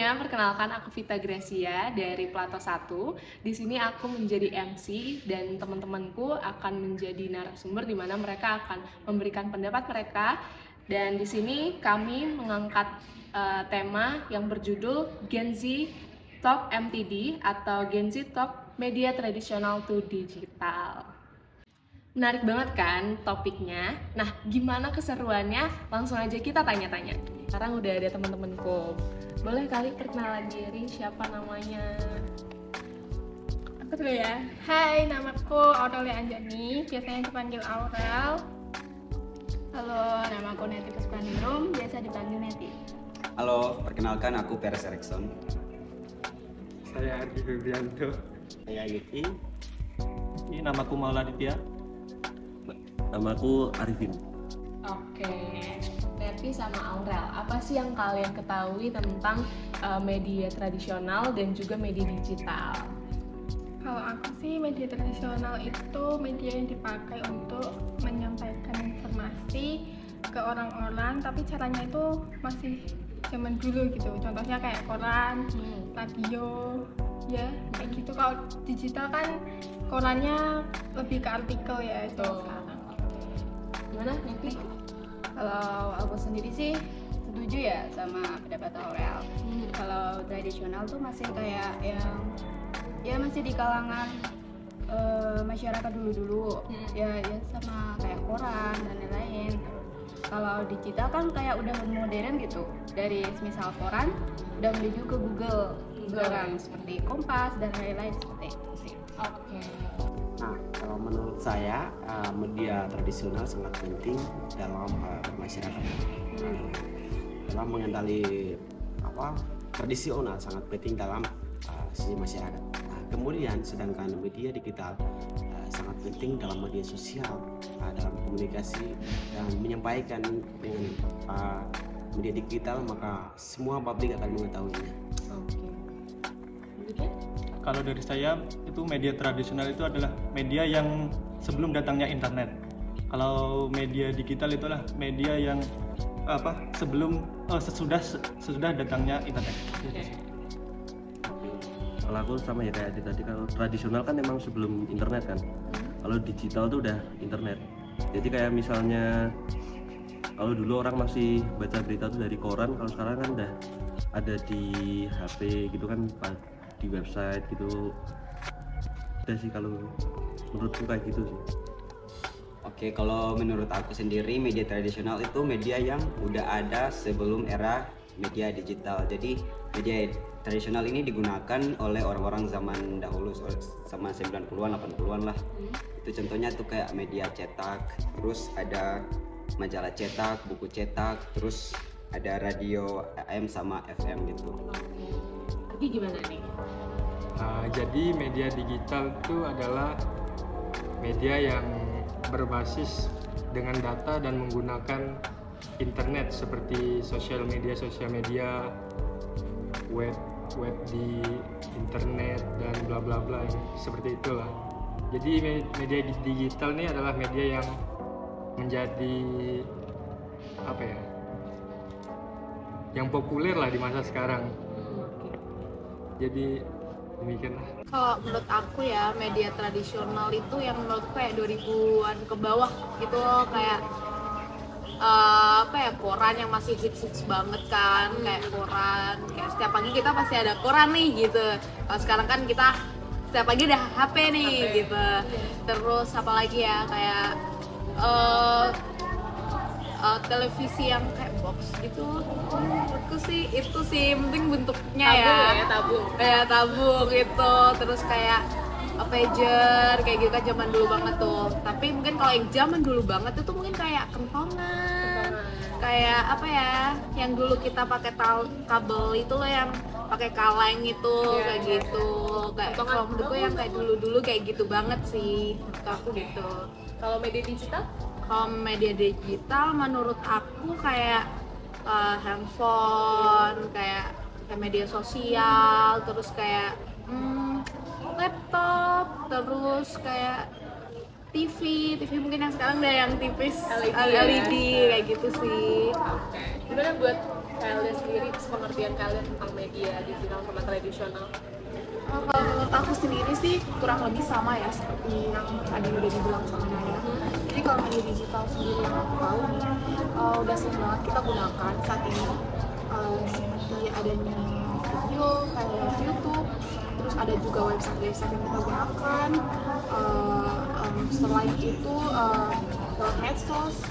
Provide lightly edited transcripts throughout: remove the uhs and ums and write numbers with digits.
semuanya, perkenalkan aku Vita Gracia dari Plato 1. Di sini aku menjadi MC dan teman-temanku akan menjadi narasumber di mana mereka akan memberikan pendapat mereka. Dan di sini kami mengangkat tema yang berjudul Gen Z Talk MTD atau Gen Z Talk Media Tradisional to Digital. Menarik banget kan topiknya? Nah, gimana keseruannya? Langsung aja kita tanya-tanya. Sekarang udah ada teman-temanku. Boleh kali perkenalan diri, siapa namanya? Aku dulu ya. Hai, namaku Aurelia Anjani, biasanya dipanggil Aurel. Halo, namaku Neti Puspaningrum, biasa dipanggil Neti. Halo, perkenalkan aku Peres Erikson. Saya Ardi Febrianto. Saya Yuki. Ini namaku Mauladitya. Namaku Arifin. Oke, Neti sama Aurel, apa sih yang kalian ketahui tentang media tradisional dan juga media digital? Kalau aku sih, media tradisional itu media yang dipakai untuk menyampaikan informasi ke orang-orang, tapi caranya itu masih zaman dulu gitu. Contohnya kayak koran, radio, ya kayak gitu. Kalau digital kan korannya lebih ke artikel ya itu sekarang. Gimana Neti? Kalau aku sendiri sih setuju ya sama pendapat Aurel. Kalau tradisional tuh masih kayak yang ya masih di kalangan masyarakat dulu-dulu, ya sama kayak koran dan lain-lain. Kalau digital kan kayak udah modern gitu, dari misal koran udah menuju ke Google sekarang seperti Kompas dan lain-lain seperti itu sih. Oke. Nah, kalau menurut saya media tradisional sangat penting dalam bermasyarakat. Dalam mengenali tradisional sangat penting dalam sisi masyarakat. Nah, kemudian sedangkan media digital sangat penting dalam media sosial, dalam komunikasi dan menyampaikan dengan media digital, maka semua publik akan mengetahuinya. Oke. Kalau dari saya, itu media tradisional itu adalah media yang sebelum datangnya internet. Kalau media digital itulah media yang sesudah datangnya internet. Okay. Kalau aku sama ya kayak tadi, kalau tradisional kan memang sebelum internet kan. Kalau digital tuh udah internet. Jadi kayak misalnya kalau dulu orang masih baca berita tuh dari koran, kalau sekarang kan udah ada di HP gitu kan, di website gitu. Udah sih kalau menurutku kayak gitu sih. Oke, kalau menurut aku sendiri media tradisional itu media yang udah ada sebelum era media digital. Jadi media tradisional ini digunakan oleh orang-orang zaman dahulu, sama 90-an, 80-an lah. Itu contohnya tuh kayak media cetak, terus ada majalah cetak, buku cetak, terus ada radio AM sama FM gitu. Jadi gimana nih? Jadi media digital itu adalah media yang berbasis dengan data dan menggunakan internet seperti sosial media, web di internet dan bla bla bla, seperti itulah. Jadi media digital ini adalah media yang menjadi yang populer lah di masa sekarang. Jadi demikianlah. Kalau menurut aku ya, media tradisional itu yang menurutku kayak 2000-an ke bawah gitu loh, kayak koran yang masih hits banget kan, kayak koran, kayak setiap pagi kita pasti ada koran nih gitu. Kalau sekarang kan kita setiap pagi udah HP nih gitu. Terus apalagi ya, kayak televisi yang kayak box gitu, menurutku sih itu sih penting bentuknya tabung gitu. Terus kayak pager kayak gitu kan zaman dulu banget tuh. Tapi mungkin kalau yang zaman dulu banget itu mungkin kayak kentongan, kayak yang dulu kita pakai kabel itu loh, yang pakai kaleng itu, kayak gitu. Kayak kalau menurutku yang kayak dulu kayak gitu banget sih, aku gitu. Kalau media digital? Kalau media digital menurut aku kayak handphone, kayak media sosial, terus kayak laptop, terus kayak TV mungkin yang sekarang udah yang tipis LED ya? kayak gitu sih. Gimana buat kalian sendiri, pengertian kalian tentang media digital sama tradisional? Kalau menurut aku sendiri sih kurang lebih sama ya seperti yang tadi udah dibilang sama Naya. Jadi kalau media digital sendiri yang aku tahu nih udah sering banget kita gunakan saat ini, seperti adanya video kayak YouTube, terus ada juga website-website yang kita gunakan. Selain itu lewat medsos.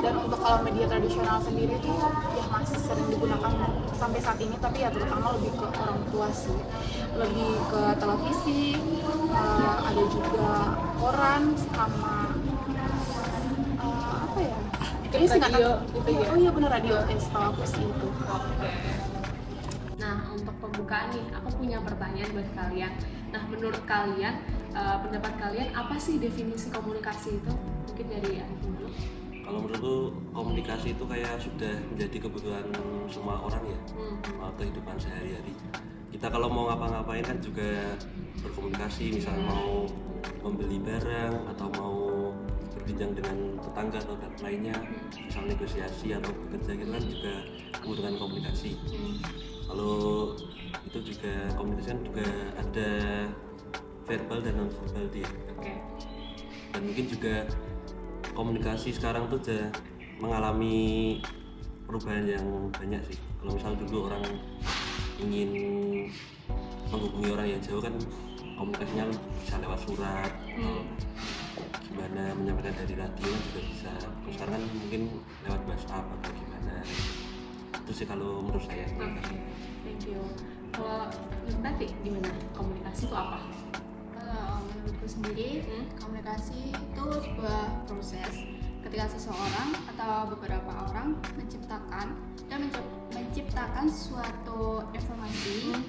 Dan untuk kalau media tradisional sendiri tuh ya masih sering digunakan sampai saat ini, tapi ya terutama lebih ke orang tua sih, lebih ke televisi, ada juga koran sama apa ya? Kayaknya Radio gitu ya? Oh iya bener, radio, setahu aku sih itu. Oke. Nah, untuk pembukaan nih, aku punya pertanyaan buat kalian. Nah, menurut kalian, pendapat kalian apa sih definisi komunikasi itu? Mungkin dari Arif dulu. Kalau menurutku komunikasi itu kayak sudah menjadi kebutuhan semua orang ya, kehidupan sehari-hari. Kita kalau mau ngapa-ngapain kan juga berkomunikasi, misalnya mau membeli barang atau mau berbincang dengan tetangga atau lainnya, misal negosiasi atau bekerja gitu kan juga membutuhkan komunikasi. Kalau itu juga komunikasi kan juga ada verbal dan non verbal dia. Dan mungkin juga komunikasi sekarang tuh udah mengalami perubahan yang banyak sih. Kalau misal dulu orang ingin menghubungi orang yang jauh kan komunikasinya bisa lewat surat, atau gimana menyampaikan dari radio kan juga bisa. Terus sekarang kan mungkin lewat WhatsApp atau gimana. Itu sih kalau menurut saya komunikasi. Thank you. Kalau nanti gimana? Komunikasi itu apa? Menurutku sendiri, komunikasi itu sebuah proses ketika seseorang atau beberapa orang menciptakan suatu informasi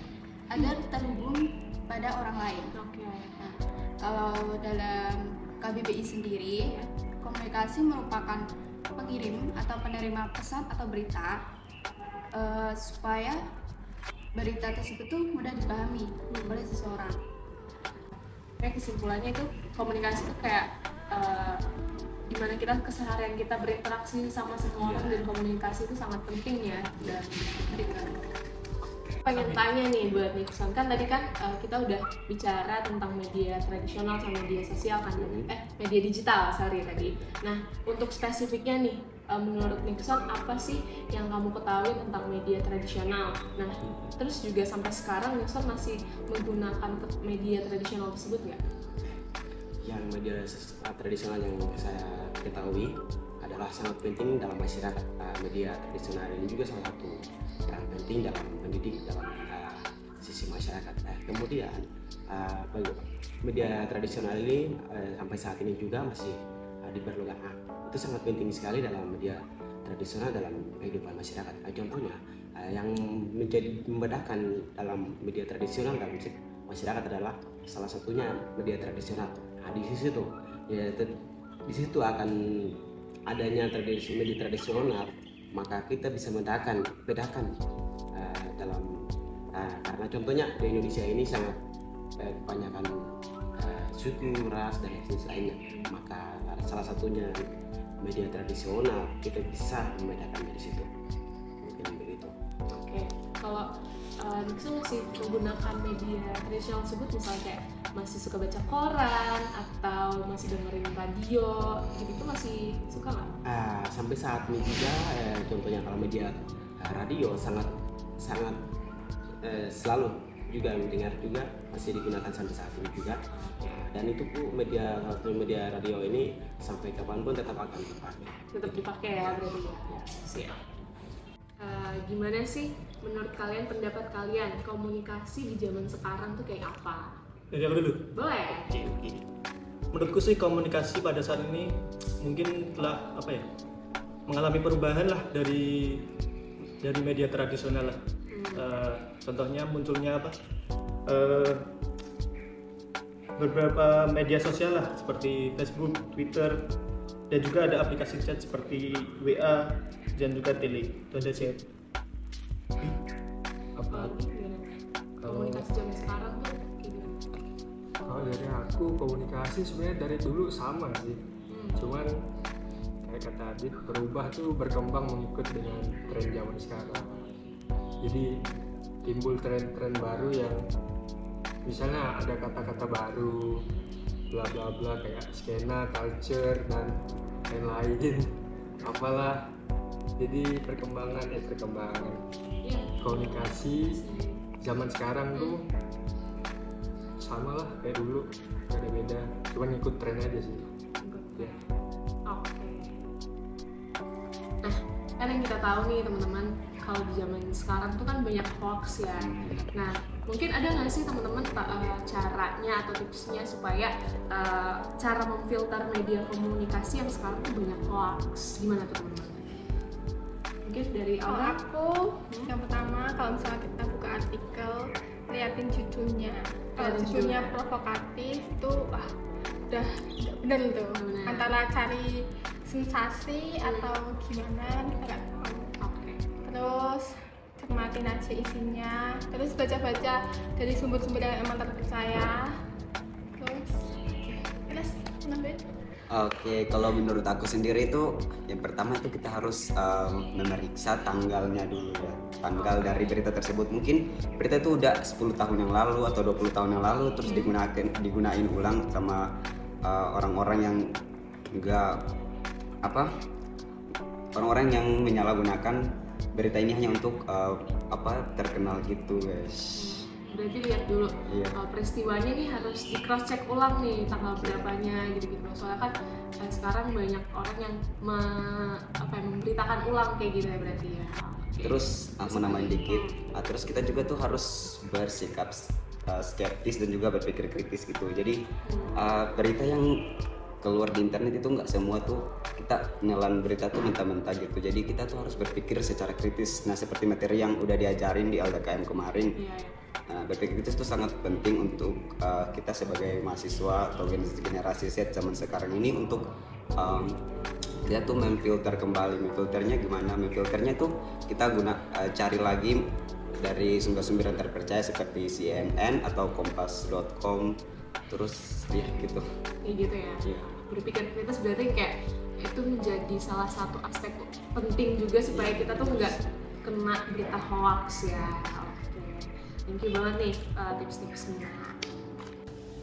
agar terhubung pada orang lain. Nah, kalau dalam KBBI sendiri, komunikasi merupakan pengirim atau penerima pesan atau berita supaya berita tersebut tuh mudah dipahami oleh seseorang. Kayak kesimpulannya itu komunikasi itu kayak gimana kita keseharian kita berinteraksi sama semua orang, dan komunikasi itu sangat penting ya. Dan pengen tanya nih buat Nixon, kan tadi kan kita udah bicara tentang media tradisional sama media sosial kan, media digital tadi. Nah, untuk spesifiknya nih, menurut Nixon apa sih yang kamu ketahui tentang media tradisional? Nah, terus juga sampai sekarang Nixon masih menggunakan media tradisional tersebut nggak? Yang media tradisional yang saya ketahui adalah sangat penting dalam masyarakat. Media tradisional ini juga salah satu peran penting dalam mendidik dalam sisi masyarakat. Kemudian media tradisional ini sampai saat ini juga masih diperlukan. Itu sangat penting sekali dalam media tradisional dalam kehidupan masyarakat. Contohnya yang menjadi membedakan dalam media tradisional dalam masyarakat adalah salah satunya media tradisional. Di situ ya, di situ akan adanya media tradisional, maka kita bisa bedakan dalam karena contohnya di Indonesia ini sangat kebanyakan suku, ras dan etnis lainnya, maka salah satunya media tradisional kita bisa membedakan dari situ. Mungkin begitu. Oke, kalau Nixon masih menggunakan media tradisional tersebut, misalnya kayak masih suka baca koran atau masih dengerin radio, gitu masih suka nggak? Sampai saat ini juga contohnya kalau media radio sangat selalu juga mendengar juga masih digunakan sampai saat ini juga. Dan itu media radio ini sampai kapanpun tetap akan dipakai ya berarti ya. Siap. Gimana sih menurut kalian, pendapat kalian, komunikasi di zaman sekarang tuh kayak apa? Dari aku dulu? Boleh. Menurutku sih komunikasi pada saat ini mungkin telah mengalami perubahan lah dari media tradisional lah. Contohnya munculnya beberapa media sosial lah seperti Facebook, Twitter, dan juga ada aplikasi chat seperti WA dan juga Tele. Itu ada chat. Komunikasi zaman sekarang tuh gimana? Kalau dari aku komunikasi sebenarnya dari dulu sama sih, cuman kayak kata Adit, berubah tuh berkembang mengikut dengan tren zaman sekarang. Jadi timbul tren-tren baru yang misalnya ada kata-kata baru, bla bla bla, kayak skena, culture dan lain-lain, apalah. Jadi perkembangan komunikasi zaman sekarang tuh sama lah kayak dulu, gak ada beda, cuma ngikut tren aja sih. Ya. Oke. Nah, kan yang kita tahu nih teman-teman, kalau di zaman sekarang tuh kan banyak hoax ya. Nah, mungkin ada nggak sih teman-teman caranya atau tipsnya supaya cara memfilter media komunikasi yang sekarang tuh banyak hoax? Gimana tuh teman-teman? Mungkin dari Kalau Aura? aku, yang pertama kalau misalnya kita buka artikel, liatin judulnya. Kalau Liatin judulnya judul. provokatif tuh, udah nggak bener tuh. Bener. Antara cari sensasi atau gimana, kita nggak tahu. Oke. Terus cermatin aja isinya. Terus baca-baca dari sumber-sumber yang emang terpercaya. Terus nambah. Oke, kalau menurut aku sendiri itu yang pertama itu kita harus memeriksa tanggalnya dulu ya. Tanggal dari berita tersebut, mungkin berita itu udah 10 tahun yang lalu atau 20 tahun yang lalu terus digunain ulang sama orang-orang yang enggak orang-orang yang menyalahgunakan berita ini hanya untuk terkenal gitu, guys. Berarti lihat dulu Iya. peristiwanya nih harus di cross check ulang nih tanggal berapanya gitu-gitu. Soalnya kan sekarang banyak orang yang memberitakan ulang kayak gitu ya berarti ya. Oke. Terus aku nambahin dikit, terus kita juga tuh harus bersikap skeptis dan juga berpikir kritis gitu. Jadi berita yang keluar di internet itu nggak semua tuh kita nelan berita tuh mentah-mentah gitu. Jadi kita tuh harus berpikir secara kritis. Nah, seperti materi yang udah diajarin di LDKM kemarin. Iya. Nah, berpikir kritis itu sangat penting untuk kita sebagai mahasiswa atau generasi Z zaman sekarang ini untuk kita tuh memfilter kembali. Memfilternya gimana? Memfilternya tuh kita cari lagi dari sumber-sumber yang terpercaya seperti CNN atau kompas.com, terus ya gitu. Kayak gitu ya. Iya. Berpikir kritis berarti kayak itu menjadi salah satu aspek penting juga supaya kita tuh nggak kena berita hoax ya. Oke. Thank you banget nih tips-tipsnya.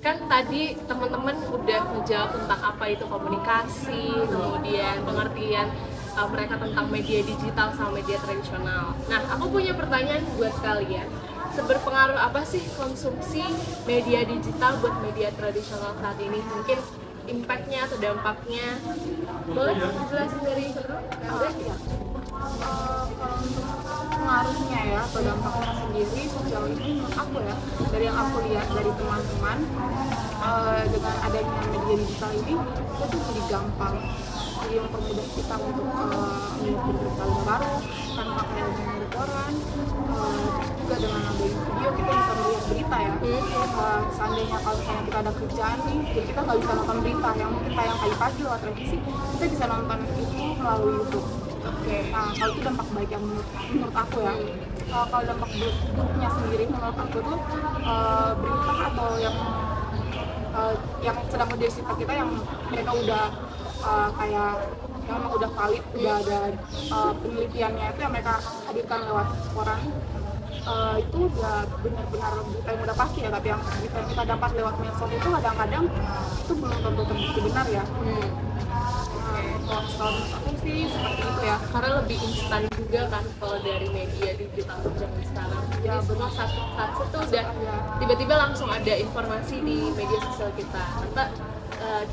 Kan tadi teman-teman udah ngejawab tentang apa itu komunikasi, kemudian pengertian mereka tentang media digital sama media tradisional. Nah, aku punya pertanyaan buat kalian. Seberpengaruh apa sih konsumsi media digital buat media tradisional saat ini? Mungkin impact-nya atau dampaknya. Boleh dijelasin dari Aura? Kalau untuk pengaruhnya ya atau dampaknya sendiri sejauh ini menurut aku ya, dari yang aku lihat dari teman-teman, dengan adanya media digital ini itu tuh jadi gampang, jadi mempermudah kita untuk melihat berita yang baru tanpa kayak dari koran. Terus juga dengan adanya video kita bisa melihat berita ya. Seandainya kalau misalnya kita ada kerjaan nih, jadi kita nggak bisa nonton berita yang mungkin tayang pagi atau televisi, kita bisa nonton itu melalui YouTube. Oke, nah kalau itu dampak baik yang menurut aku ya. Kalau dampak buruknya sendiri menurut aku tuh berita atau yang sedang menjadi sifat kita yang mereka udah kayak yang memang udah valid, udah ada penelitiannya itu yang mereka hadirkan lewat koran, itu udah benar-benar berita yang udah pasti ya. Tapi yang berita yang kita dapat lewat medsos itu kadang-kadang itu belum tentu terbukti benar ya. Kalau menurut aku sih seperti itu ya. Karena lebih instan juga kan kalau dari media digital zaman sekarang. Ya, Jadi semua satu tuh udah tiba-tiba langsung ada informasi di media sosial kita. Tanpa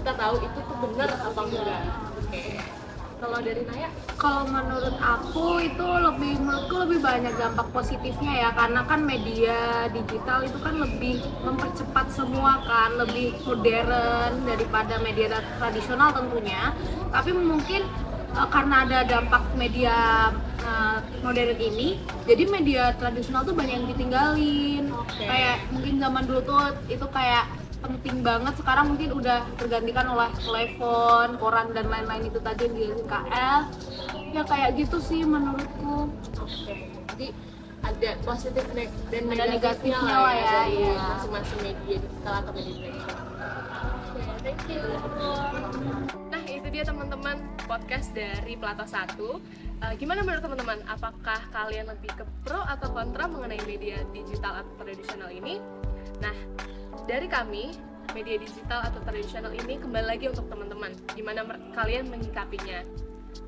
kita tahu itu tuh benar apa enggak. Oke. Kalau dari Naya? Kalau menurut aku itu menurutku lebih banyak dampak positifnya ya, karena kan media digital itu kan lebih mempercepat semua kan, lebih modern daripada media tradisional tentunya. Tapi mungkin karena ada dampak media modern ini, jadi media tradisional tuh banyak yang ditinggalin. Kayak mungkin zaman dulu tuh itu kayak penting banget, sekarang mungkin udah tergantikan oleh telepon, koran dan lain-lain itu tadi yang di KL. Ya kayak gitu sih menurutku. Oke. Jadi ada positif dan negatifnya negatifnya lah lah ya, ya dari iya. masing-masing media digital atau media tradisional. Oke, thank you. Nah, itu dia teman-teman podcast dari Plato 1. Gimana menurut teman-teman? Apakah kalian lebih ke pro atau kontra mengenai media digital atau tradisional ini? Nah, dari kami, media digital atau tradisional ini kembali lagi untuk teman-teman. Gimana kalian menyikapinya?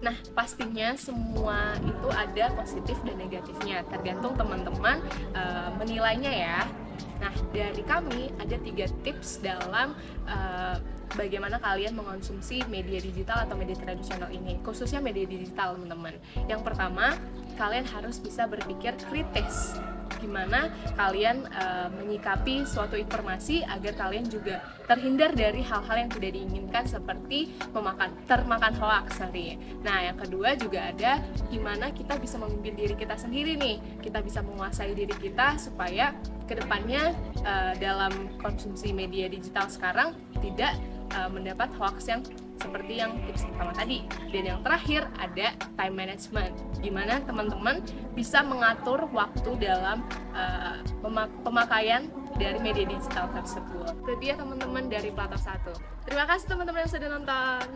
Nah, pastinya semua itu ada positif dan negatifnya, tergantung teman-teman menilainya ya. Nah, dari kami ada 3 tips dalam bagaimana kalian mengonsumsi media digital atau media tradisional ini, khususnya media digital teman-teman. Yang pertama, kalian harus bisa berpikir kritis. Gimana kalian menyikapi suatu informasi agar kalian juga terhindar dari hal-hal yang tidak diinginkan seperti termakan hoax. Nah, yang kedua juga ada gimana kita bisa memimpin diri kita sendiri nih. Kita bisa menguasai diri kita supaya kedepannya dalam konsumsi media digital sekarang tidak mendapat hoax yang seperti yang tips pertama tadi. Dan yang terakhir ada time management, gimana teman-teman bisa mengatur waktu dalam pemakaian dari media digital tersebut. Itu dia teman-teman dari Plato 1. Terima kasih teman-teman yang sudah nonton.